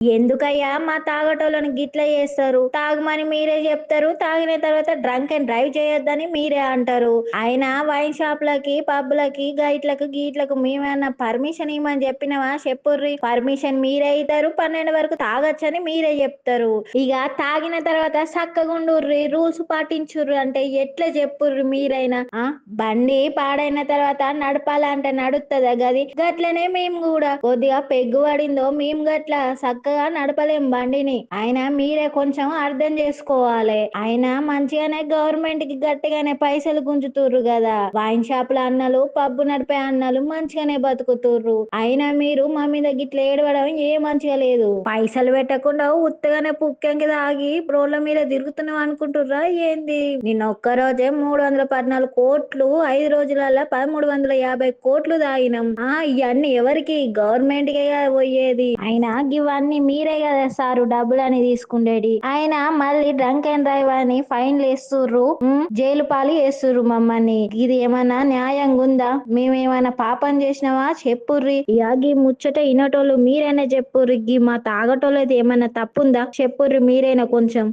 ఎందుకయ్యా మా తాగటోళ్ళని గిట్ల చేస్తారు? తాగమని మీరే చెప్తారు. తాగిన తర్వాత డ్రంక్ అండ్ డ్రైవ్ చేయొద్దని మీరే అంటారు. అయినా వైన్ షాప్‌లకి, పబ్‌లకి, గైట్లకు, గీట్లకు మేమేమన్నా పర్మిషన్ ఇయ్యమని చెప్పినమా? చెప్పుర్రి. పర్మిషన్ మీరే ఇయ్యరు. 12 వరకు తాగొచ్చని మీరే చెప్తారు. ఇగ తాగిన తర్వాత సక్కగుండుర్రి, రూల్స్ పాటించుర్రి అంటే ఎట్లా చెప్పుర్రి మీరైనా? బండి పాడైన తర్వాత నడపాలంటే నడుత్తదా గది? గట్లనే మేము కూడా కొద్దిగా పెగ్గు పడిందో మేము గట్ల సక్కగా నడపలేం బండిని. అయినా మీరే కొంచెం అర్థం చేసుకోవాలి. అయినా మంచిగానే గవర్నమెంట్ కి గట్టిగానే పైసలు గుంజుతుర్రు కదా. వైన్ షాపుల అన్నలు, పబ్బు నడిపే అన్నలు మంచిగానే బతుకుతుర్రు. అయినా మీరు మా మీద గిట్ల ఏడవడం ఏ మంచిగా లేదు. పైసలు పెట్టకుండా ఉత్తగానే పుక్కెంకి తాగి రోడ్ల మీద తిరుగుతున్నాం అనుకుంటుర్రా ఏంది? నిన్న ఒక్క రోజే 314 కోట్లు, 5 రోజులలో 1350 కోట్లు తాగినాం. ఇవన్నీ ఎవరికి? గవర్నమెంట్ కే కదా పోయేది. అయినా ఇవన్నీ మీరే కదా సారు డబ్బులని తీసుకుండేది. అయినా మళ్ళీ డ్రంక్ అండ్ డ్రైవ్ అని ఫైన్లు వేస్తుర్రు, జైలు పాలు చేస్తుర్రు మమ్మల్ని. ఇది ఏమన్నా న్యాయంగా ఉందా? మేమేమైనా పాపం చేసినావా? చెప్పుర్రి. ఇక ముచ్చట ఇనటోళ్ళు మీరైనా చెప్పుర్రి. మా తాగటోళ్ళది ఏమన్నా తప్పుందా? చెప్పుర్రి మీరైనా కొంచెం.